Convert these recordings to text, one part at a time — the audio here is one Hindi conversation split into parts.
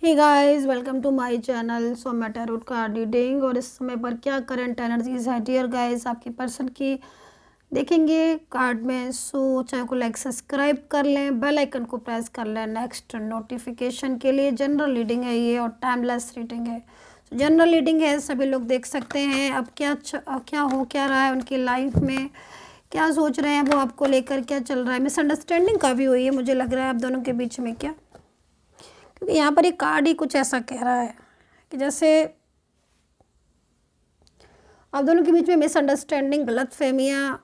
Hey guys, welcome to my channel. So मैं टैरोट कार्ड रीडिंग और इस समय पर क्या करंट एनर्जीज है डियर गाइस आपकी पर्सन की देखेंगे कार्ड में। सो चैनल को लाइक सब्सक्राइब कर लें, बेल आइकन को प्रेस कर लें नेक्स्ट नोटिफिकेशन के लिए। जनरल रीडिंग है ये और टाइमलेस रीडिंग है। जनरल रीडिंग है, सभी लोग देख सकते हैं। अब क्या हो क्या रहा है उनकी लाइफ में, क्या सोच रहे हैं वो आपको लेकर, क्या चल रहा है। मिसअंडरस्टैंडिंग काफ़ी हुई है मुझे लग रहा है आप दोनों के बीच में। क्या, क्योंकि यहाँ पर एक कार्ड ही कुछ ऐसा कह रहा है कि जैसे आप दोनों के बीच में मिसअंडरस्टैंडिंग, गलतफहमियाँ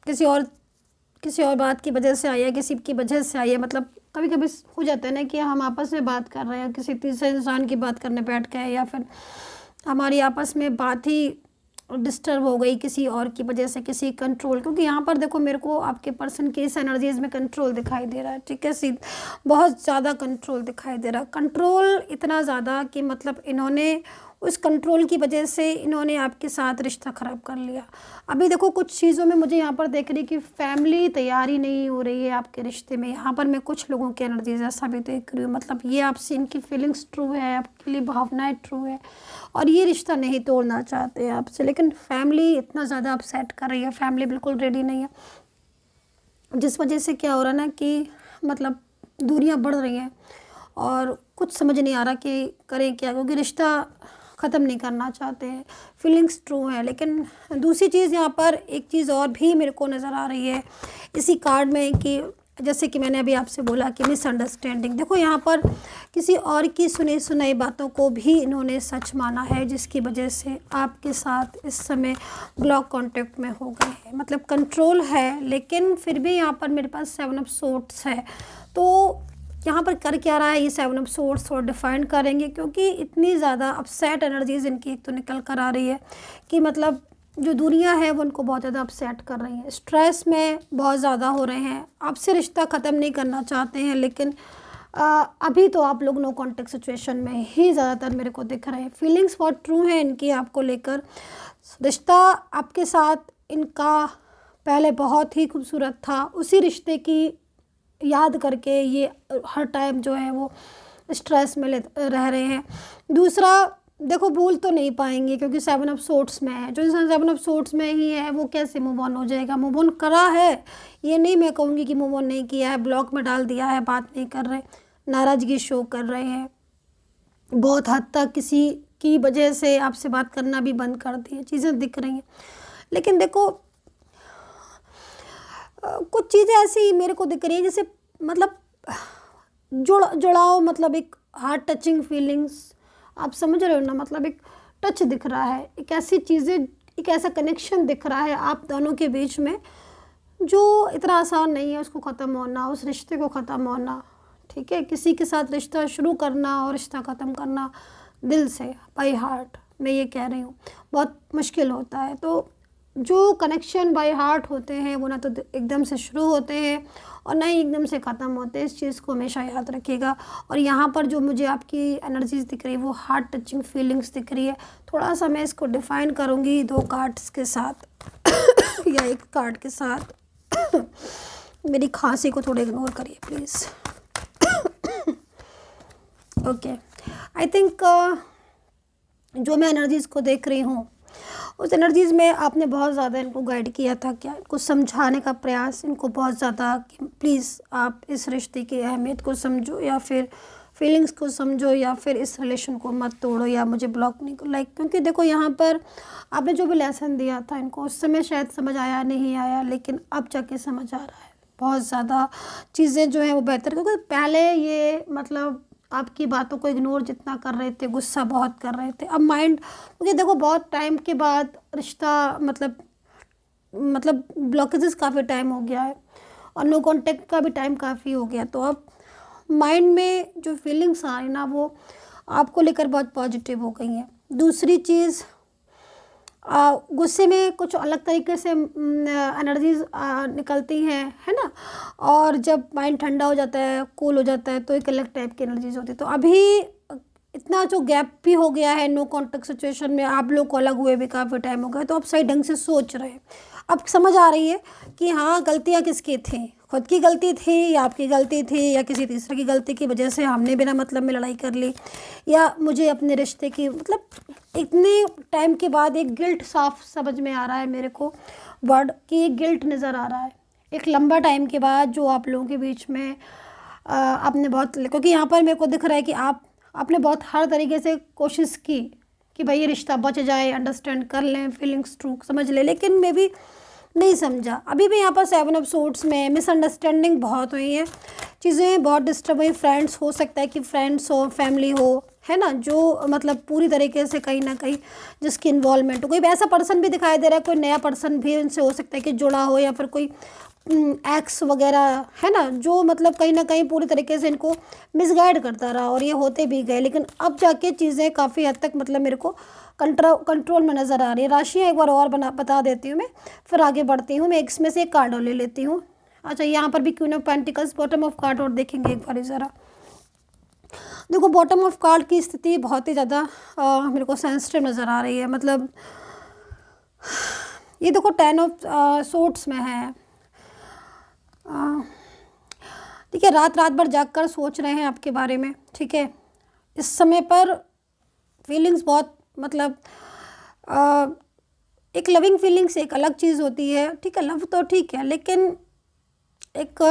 किसी और बात की वजह से आई है, किसी की वजह से आई है। मतलब कभी कभी हो जाता है ना कि हम आपस में बात कर रहे हैं, किसी तीसरे इंसान की बात करने बैठ गए, या फिर हमारी आपस में बात ही डिस्टर्ब हो गई किसी और की वजह से, किसी कंट्रोल। क्योंकि यहाँ पर देखो मेरे को आपके पर्सन की इस एनर्जीज में कंट्रोल दिखाई दे रहा है। ठीक है, बहुत ज़्यादा कंट्रोल दिखाई दे रहा है। कंट्रोल इतना ज़्यादा कि मतलब इन्होंने उस कंट्रोल की वजह से इन्होंने आपके साथ रिश्ता ख़राब कर लिया। अभी देखो कुछ चीज़ों में मुझे यहाँ पर देख रही कि फैमिली तैयारी नहीं हो रही है आपके रिश्ते में। यहाँ पर मैं कुछ लोगों की एनर्जीज ऐसा भी देख रही हूँ। मतलब ये आपसे इनकी फीलिंग्स ट्रू है, आपके लिए भावनाएं ट्रू है और ये रिश्ता नहीं तोड़ना चाहते हैं आपसे, लेकिन फैमिली इतना ज़्यादा अपसेट कर रही है। फैमिली बिल्कुल रेडी नहीं है, जिस वजह से क्या हो रहा है ना कि मतलब दूरियां बढ़ रही हैं और कुछ समझ नहीं आ रहा कि करें क्या, क्योंकि रिश्ता ख़त्म नहीं करना चाहते हैं। फीलिंग्स ट्रू है, लेकिन दूसरी चीज़ यहाँ पर एक चीज़ और भी मेरे को नज़र आ रही है इसी कार्ड में कि जैसे कि मैंने अभी आपसे बोला कि मिसअंडरस्टैंडिंग। देखो यहाँ पर किसी और की सुनी सुनाई बातों को भी इन्होंने सच माना है, जिसकी वजह से आपके साथ इस समय ब्लॉक कांटेक्ट में हो गए हैं। मतलब कंट्रोल है, लेकिन फिर भी यहाँ पर मेरे पास 7 ऑफ सोर्ड्स है। तो यहाँ पर कर क्या रहा है ये 7 ऑफ सोर्ड्स थोड़ा डिफाइन करेंगे, क्योंकि इतनी ज़्यादा अपसेट एनर्जीज इनकी एक तो निकल कर आ रही है कि मतलब जो दुनिया है वो उनको बहुत ज़्यादा अपसेट कर रही है, स्ट्रेस में बहुत ज़्यादा हो रहे हैं, आपसे रिश्ता ख़त्म नहीं करना चाहते हैं। लेकिन अभी तो आप लोग नो कॉन्टेक्ट सिचुएशन में ही ज़्यादातर मेरे को दिख रहे हैं। फीलिंग्स बहुत ट्रू है इनकी आपको लेकर। रिश्ता आपके साथ इनका पहले बहुत ही खूबसूरत था, उसी रिश्ते की याद करके ये हर टाइम जो है वो स्ट्रेस में रह रहे हैं। दूसरा देखो भूल तो नहीं पाएंगे, क्योंकि 7 ऑफ सोर्ड्स में है। जो इंसान 7 ऑफ सोर्ड्स में ही है वो कैसे मूव ऑन हो जाएगा। मूव ऑन करा है, ये नहीं मैं कहूँगी कि मूव ऑन नहीं किया है, ब्लॉक में डाल दिया है, बात नहीं कर रहे, नाराज़गी शो कर रहे हैं, बहुत हद तक किसी की वजह से आपसे बात करना भी बंद कर दी है, चीज़ें दिख रही हैं। लेकिन देखो कुछ चीज़ें ऐसी मेरे को दिख रही है जैसे मतलब जुड़ाव, मतलब एक हार्ट टचिंग फीलिंग्स, आप समझ रहे हो ना। मतलब एक टच दिख रहा है, एक ऐसी चीज़ें, एक ऐसा कनेक्शन दिख रहा है आप दोनों के बीच में जो इतना आसान नहीं है उसको ख़त्म होना, उस रिश्ते को ख़त्म होना। ठीक है, किसी के साथ रिश्ता शुरू करना और रिश्ता ख़त्म करना दिल से, बाई हार्ट, मैं ये कह रही हूँ, बहुत मुश्किल होता है। तो जो कनेक्शन बाय हार्ट होते हैं वो ना तो एकदम से शुरू होते हैं और ना ही एकदम से ख़त्म होते हैं, इस चीज़ को हमेशा याद रखिएगा। और यहाँ पर जो मुझे आपकी एनर्जीज दिख रही है वो हार्ट टचिंग फीलिंग्स दिख रही है। थोड़ा सा मैं इसको डिफ़ाइन करूँगी 2 कार्ड्स के साथ या एक कार्ड के साथ। मेरी खांसी को थोड़ा इग्नोर करिए प्लीज़। ओके, आई थिंक जो मैं एनर्जीज़ को देख रही हूँ उस एनर्जीज़ में आपने बहुत ज़्यादा इनको गाइड किया था, क्या इनको समझाने का प्रयास, इनको बहुत ज़्यादा कि प्लीज़ आप इस रिश्ते की अहमियत को समझो, या फिर फीलिंग्स को समझो, या फिर इस रिलेशन को मत तोड़ो, या मुझे ब्लॉक नहीं करो। लाइक क्योंकि देखो यहाँ पर आपने जो भी लेसन दिया था इनको उस समय शायद समझ आया नहीं आया, लेकिन अब जाके समझ आ रहा है। बहुत ज़्यादा चीज़ें जो हैं वो बेहतर, क्योंकि पहले ये मतलब आपकी बातों को इग्नोर जितना कर रहे थे, गुस्सा बहुत कर रहे थे, अब माइंड, क्योंकि देखो बहुत टाइम के बाद रिश्ता मतलब ब्लॉकेजेस काफ़ी टाइम हो गया है और नो कांटेक्ट का भी टाइम काफ़ी हो गया। तो अब माइंड में जो फीलिंग्स आ रही ना वो आपको लेकर बहुत पॉजिटिव हो गई हैं। दूसरी चीज़, गुस्से में कुछ अलग तरीके से एनर्जीज निकलती हैं, है ना। और जब माइंड ठंडा हो जाता है, कूल हो जाता है, तो एक अलग टाइप की एनर्जीज होती है। तो अभी इतना जो गैप भी हो गया है नो कॉन्टेक्ट सिचुएशन में, आप लोग को अलग हुए भी काफ़ी टाइम हो गया, तो आप सही ढंग से सोच रहे हैं, अब समझ आ रही है कि हाँ गलतियाँ किसकी थी, खुद की गलती थी या आपकी गलती थी या किसी तीसरे की गलती की वजह से हमने बिना मतलब में लड़ाई कर ली, या मुझे अपने रिश्ते की मतलब इतने टाइम के बाद एक गिल्ट साफ समझ में आ रहा है मेरे को, वर्ड कि एक गिल्ट नज़र आ रहा है एक लंबा टाइम के बाद जो आप लोगों के बीच में आपने बहुत, क्योंकि यहाँ पर मेरे को दिख रहा है कि आपने बहुत हर तरीके से कोशिश की कि भाई ये रिश्ता बच जाए, अंडरस्टैंड कर लें, फीलिंग्स ट्रू समझ ले, लेकिन मे भी नहीं समझा। अभी भी यहाँ पर 7 ऑफ सोर्ड्स में मिसअंडरस्टैंडिंग बहुत हुई है, चीज़ें बहुत डिस्टर्ब हुई। फ्रेंड्स हो सकता है कि फ्रेंड्स हो, फैमिली हो, है ना, जो मतलब पूरी तरीके से कहीं ना कहीं जिसकी इन्वॉल्वमेंट हो, कोई ऐसा पर्सन भी दिखाई दे रहा है, कोई नया पर्सन भी उनसे हो सकता है कि जुड़ा हो, या फिर कोई एक्स वगैरह, है ना, जो मतलब कहीं ना कहीं पूरी तरीके से इनको मिसगाइड करता रहा और ये होते भी गए, लेकिन अब जाके चीज़ें काफ़ी हद तक मतलब मेरे को कंट्रोल में नज़र आ रही है। राशियाँ एक बार और बता देती हूँ मैं, फिर आगे बढ़ती हूँ। मैं इसमें से एक कार्ड और ले लेती हूँ। अच्छा, यहाँ पर भी queen of pentacles, bottom of card और देखेंगे एक बार ज़रा। देखो बॉटम ऑफ कार्ड की स्थिति बहुत ही ज़्यादा मेरे को सेंसिटिव नज़र आ रही है। मतलब ये देखो 10 ऑफ सोर्ड्स में है। ठीक है, रात भर जागकर सोच रहे हैं आपके बारे में। ठीक है, इस समय पर फीलिंग्स बहुत मतलब एक लविंग फीलिंग्स एक अलग चीज़ होती है। ठीक है, लव तो ठीक है, लेकिन एक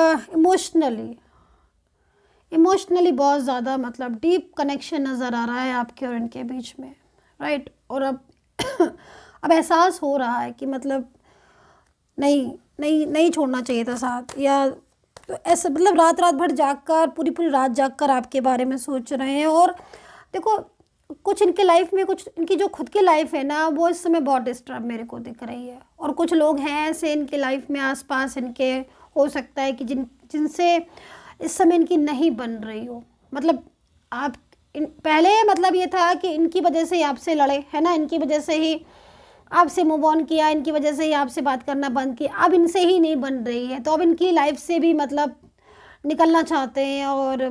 इमोशनली बहुत ज़्यादा मतलब डीप कनेक्शन नज़र आ रहा है आपके और इनके बीच में, राइट। और अब अब एहसास हो रहा है कि मतलब नहीं छोड़ना चाहिए था साथ, या तो ऐसा मतलब रात भर जागकर पूरी रात जागकर आपके बारे में सोच रहे हैं। और देखो कुछ इनके लाइफ में, कुछ इनकी जो खुद की लाइफ है ना, वो इस समय बहुत डिस्टर्ब मेरे को दिख रही है। और कुछ लोग हैं ऐसे इनके लाइफ में आसपास इनके, हो सकता है कि जिनसे इस समय इनकी नहीं बन रही हो। मतलब आप पहले मतलब ये था कि इनकी वजह से ही आपसे लड़े, है ना, इनकी वजह से ही आपसे मूव ऑन किया, इनकी वजह से ही आपसे बात करना बंद किया, अब इनसे ही नहीं बन रही है, तो अब इनकी लाइफ से भी मतलब निकलना चाहते हैं। और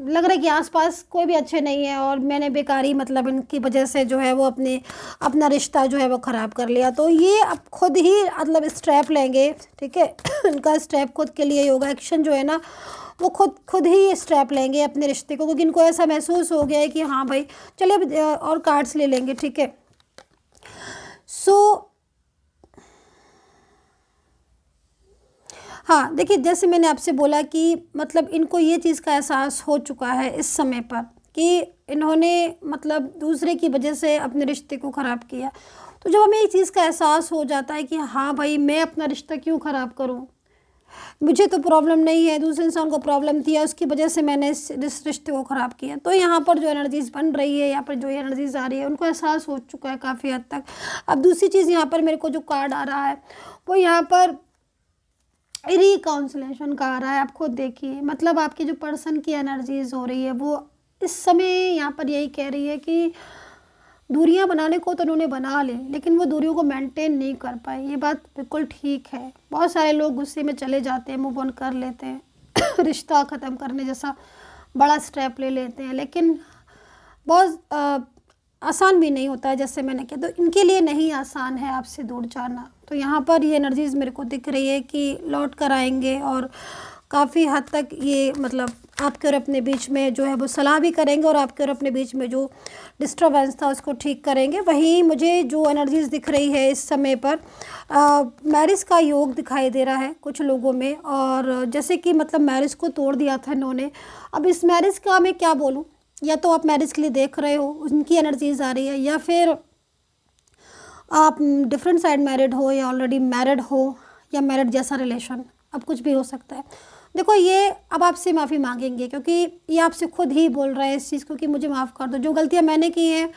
लग रहा है कि आसपास कोई भी अच्छे नहीं है, और मैंने बेकारी मतलब इनकी वजह से जो है वो अपना रिश्ता जो है वो ख़राब कर लिया। तो ये अब खुद ही मतलब स्टेप लेंगे। ठीक है इनका स्टेप खुद के लिए होगा, एक्शन जो है ना वो खुद ही स्टेप लेंगे अपने रिश्ते को, क्योंकि इनको ऐसा महसूस हो गया है कि हाँ भाई चलिए अब और कार्ड्स ले लेंगे। ठीक है, हाँ देखिए, जैसे मैंने आपसे बोला कि मतलब इनको ये चीज़ का एहसास हो चुका है इस समय पर कि इन्होंने मतलब दूसरे की वजह से अपने रिश्ते को ख़राब किया। तो जब हमें ये चीज़ का एहसास हो जाता है कि हाँ भाई मैं अपना रिश्ता क्यों ख़राब करूँ, मुझे तो प्रॉब्लम नहीं है, दूसरे इंसान को प्रॉब्लम थी, उसकी वजह से मैंने इस रिश्ते को ख़राब किया। तो यहाँ पर जो एनर्जीज़ बन रही है, यहाँ पर जो एनर्जीज़ आ रही है, उनको एहसास हो चुका है काफ़ी हद तक। अब दूसरी चीज़ यहाँ पर मेरे को जो कार्ड आ रहा है वो यहाँ पर रिकाउंसलेशन का आ रहा है। आप खुद देखिए, मतलब आपकी जो पर्सन की एनर्जीज हो रही है वो इस समय यहाँ पर यही कह रही है कि दूरियां बनाने को तो उन्होंने बना ली, लेकिन वो दूरियों को मेंटेन नहीं कर पाए। ये बात बिल्कुल ठीक है। बहुत सारे लोग गुस्से में चले जाते हैं, मूव ऑन कर लेते हैं रिश्ता ख़त्म करने जैसा बड़ा स्टेप ले लेते हैं, लेकिन बहुत आसान भी नहीं होता है। जैसे मैंने कहा, तो इनके लिए नहीं आसान है आपसे दूर जाना। तो यहाँ पर ये एनर्जीज़ मेरे को दिख रही है कि लौट कर आएंगे, और काफ़ी हद तक ये मतलब आपके और अपने बीच में जो है वो सलाह भी करेंगे, और आपके और अपने बीच में जो डिस्टर्बेंस था उसको ठीक करेंगे। वहीं मुझे जो एनर्जीज़ दिख रही है इस समय पर मैरिज का योग दिखाई दे रहा है कुछ लोगों में, और जैसे कि मतलब मैरिज को तोड़ दिया था इन्होंने। अब इस मैरिज का मैं क्या बोलूँ, या तो आप मैरिज के लिए देख रहे हो, उनकी एनर्जीज आ रही है, या फिर आप डिफरेंट साइड मैरिड हो, या ऑलरेडी मैरिड हो, या मैरिड जैसा रिलेशन, अब कुछ भी हो सकता है। देखो ये अब आपसे माफ़ी मांगेंगे, क्योंकि ये आपसे खुद ही बोल रहा है इस चीज़ को कि मुझे माफ़ कर दो, जो गलतियाँ मैंने की हैं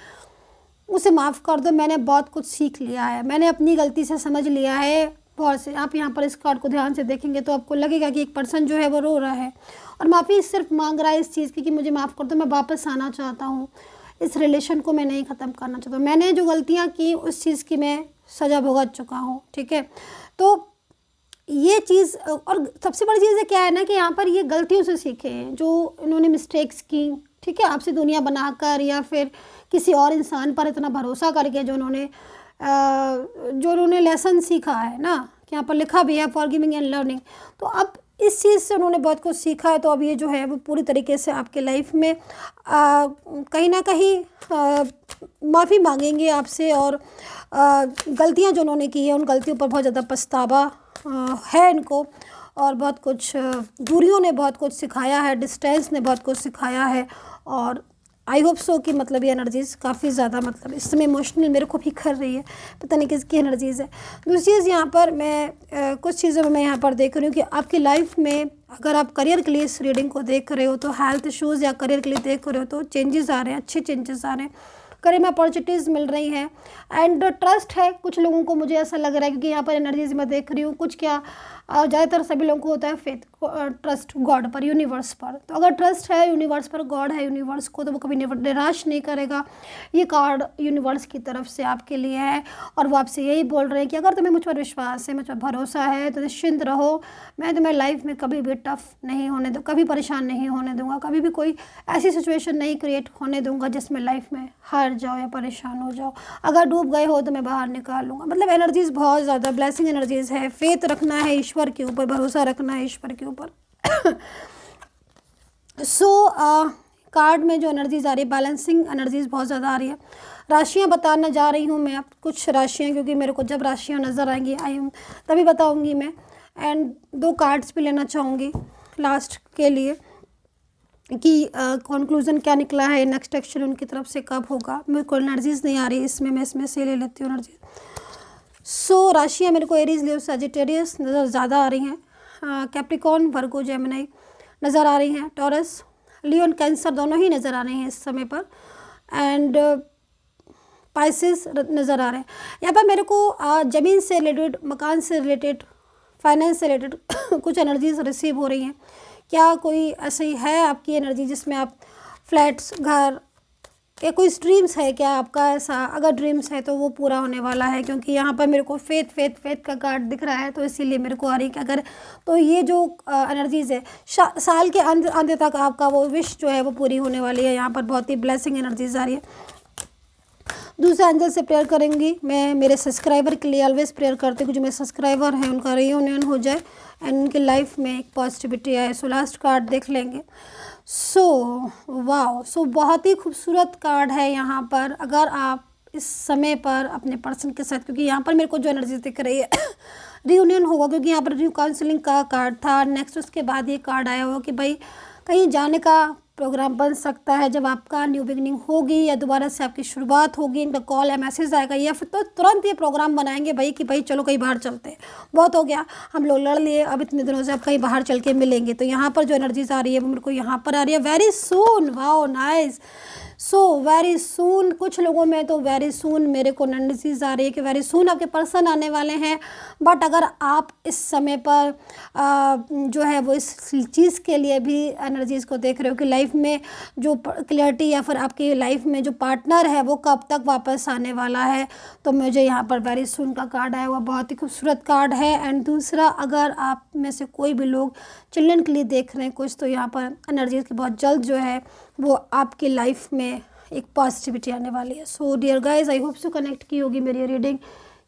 उसे माफ़ कर दो, मैंने बहुत कुछ सीख लिया है, मैंने अपनी गलती से समझ लिया है बहुत से। आप यहाँ पर इस कार्ड को ध्यान से देखेंगे तो आपको लगेगा कि एक पर्सन जो है वो रो रहा है और माफ़ी सिर्फ मांग रहा है इस चीज़ की कि मुझे माफ़ कर दो, मैं वापस आना चाहता हूँ, इस रिलेशन को मैं नहीं ख़त्म करना चाहता हूँ, मैंने जो गलतियाँ की उस चीज़ की मैं सज़ा भुगत चुका हूँ। ठीक है, तो ये चीज़, और सबसे बड़ी चीज़ है क्या है ना कि यहाँ पर ये गलतियों से सीखे हैं जो इन्होंने मिस्टेक्स की। ठीक है, आपसे दुनिया बनाकर या फिर किसी और इंसान पर इतना भरोसा करके जो उन्होंने जो उन्होंने लेसन सीखा है ना, कि यहाँ पर लिखा भी है फॉरगिविंग एंड लर्निंग, तो अब इस चीज़ से उन्होंने बहुत कुछ सीखा है। तो अब ये जो है वो पूरी तरीके से आपके लाइफ में कहीं ना कहीं माफ़ी मांगेंगे आपसे, और गलतियाँ जो उन्होंने की है उन गलतियों पर बहुत ज़्यादा पछतावा है इनको, और बहुत कुछ दूरियों ने बहुत कुछ सिखाया है, डिस्टेंस ने बहुत कुछ सिखाया है। और आई होप सो कि मतलब ये एनर्जीज़ काफ़ी ज़्यादा मतलब इस समय इमोशनल मेरे को भी कर रही है, पता नहीं किसकी एनर्जीज़ है। दूसरी चीज़ यहाँ पर मैं कुछ चीज़ों में मैं यहाँ पर देख रही हूँ कि आपकी लाइफ में अगर आप करियर के लिए इस रीडिंग को देख रहे हो तो हेल्थ इश्यूज़ या करियर के लिए देख रहे हो तो चेंजेस आ रहे हैं, अच्छे चेंजेस आ रहे हैं, करियर में अपॉर्चुनिटीज़ मिल रही हैं। एंड ट्रस्ट है कुछ लोगों को, मुझे ऐसा लग रहा है, क्योंकि यहाँ पर एनर्जीज मैं देख रही हूँ कुछ क्या ज़्यादातर सभी लोगों को होता है फेथ, ट्रस्ट गॉड पर, यूनिवर्स पर। तो अगर ट्रस्ट है यूनिवर्स पर, गॉड है यूनिवर्स को, तो वो कभी निराश नहीं करेगा। ये कार्ड यूनिवर्स की तरफ से आपके लिए है, और वो आपसे यही बोल रहे हैं कि अगर तुम्हें मुझ पर विश्वास है, मुझ पर भरोसा है, तो निश्चिंत रहो, मैं तुम्हें लाइफ में कभी भी टफ नहीं होने दूँ, कभी परेशान नहीं होने दूँगा, कभी भी कोई ऐसी सिचुएशन नहीं क्रिएट होने दूँगा जिसमें लाइफ में हार जाओ या परेशान हो जाओ। अगर डूब गए हो तो मैं बाहर निकाल लूँगा। मतलब एनर्जीज़ बहुत ज़्यादा ब्लेसिंग एनर्जीज़ है। फेथ रखना है ईश्वर के ऊपर, भरोसा रखना है ईश्वर के ऊपर। कार्ड में जो एनर्जीज़ आ रही है, बैलेंसिंग एनर्जीज़ बहुत ज़्यादा आ रही है। राशियाँ बताना जा रही हूँ मैं अब, कुछ राशियाँ, क्योंकि मेरे को जब राशियाँ नज़र आएंगी तभी बताऊँगी मैं। एंड 2 कार्ड्स भी लेना चाहूँगी लास्ट के लिए कि कंक्लूजन क्या निकला है, नेक्स्ट एक्शन उनकी तरफ से कब होगा। मेरे को एनर्जीज़ नहीं आ रही इसमें, मैं इसमें से ले लेती हूँ एनर्जी। राशियाँ मेरे को एरीज, लियो, सजिटेरियस नज़र ज़्यादा आ रही हैं। कैप्रिकॉर्न, वर्गो, जेमिनी नज़र आ रही हैं। टॉरस, लियो, कैंसर दोनों ही नज़र आ रहे हैं इस समय पर। एंड पाइसेस नज़र आ रहे हैं। यहाँ पर मेरे को ज़मीन से रिलेटेड, मकान से रिलेटेड, फाइनेंस से रिलेटेड कुछ एनर्जीज रिसीव हो रही हैं। क्या कोई ऐसी है आपकी एनर्जी जिसमें आप फ्लैट्स, घर या कोई ड्रीम्स है क्या आपका ऐसा? अगर ड्रीम्स है तो वो पूरा होने वाला है, क्योंकि यहाँ पर मेरे को फेथ का कार्ड दिख रहा है, तो इसीलिए मेरे को आ रही है कि अगर तो ये जो एनर्जीज़ है साल के अंत तक आपका वो विश जो है वो पूरी होने वाली है। यहाँ पर बहुत ही ब्लेसिंग एनर्जीज आ रही है। दूसरा एंजल से प्रेयर करेंगी मैं, मेरे सब्सक्राइबर के लिए ऑलवेज प्रेयर करती हूँ, जो मेरे सब्सक्राइबर हैं उनका रियूनियन हो जाए एंड उनकी लाइफ में एक पॉजिटिविटी आए। सो लास्ट कार्ड देख लेंगे। वाओ, बहुत ही खूबसूरत कार्ड है यहाँ पर। अगर आप इस समय पर अपने पर्सन के साथ, क्योंकि यहाँ पर मेरे को जो एनर्जी दिख रही है रियूनियन होगा, क्योंकि यहाँ पर न्यू काउंसलिंग का कार्ड था। नेक्स्ट उसके बाद ये कार्ड आया हुआ कि भाई कहीं जाने का प्रोग्राम बन सकता है, जब आपका न्यू बिगनिंग होगी या दोबारा से आपकी शुरुआत होगी, इनका कॉल या मैसेज आएगा, या फिर तो तुरंत ये प्रोग्राम बनाएंगे भाई कि भाई चलो कहीं बाहर चलते हैं, बहुत हो गया, हम लोग लड़ लिए, अब इतने दिनों से अब कहीं बाहर चल के मिलेंगे। तो यहाँ पर जो एनर्जीज आ रही है वो मेरे को यहाँ पर आ रही है, very soon. Wow, nice. Very soon, कुछ लोगों में तो वेरी सून मेरे को एनर्जीज आ रही है कि वेरी सून आपके पर्सन आने वाले हैं। बट अगर आप इस समय पर जो है वो इस चीज़ के लिए भी एनर्जीज़ को देख रहे हो कि लाइफ में जो क्लियरिटी या फिर आपकी लाइफ में जो पार्टनर है वो कब तक वापस आने वाला है, तो मुझे यहाँ पर वेरी सून का कार्ड आया हुआ, बहुत ही खूबसूरत कार्ड है। एंड दूसरा, अगर आप में से कोई भी लोग चिल्ड्रन के लिए देख रहे हैं कुछ, तो यहाँ पर एनर्जीज़ की बहुत जल्द जो है वो आपकी लाइफ में एक पॉजिटिविटी आने वाली है। So dear guys, I hope so connect की होगी मेरी रीडिंग।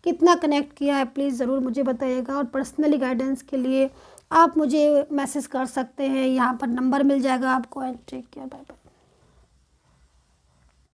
कितना कनेक्ट किया है प्लीज़ ज़रूर मुझे बताइएगा, और पर्सनली गाइडेंस के लिए आप मुझे मैसेज कर सकते हैं, यहाँ पर नंबर मिल जाएगा आपको। And take care, bye bye.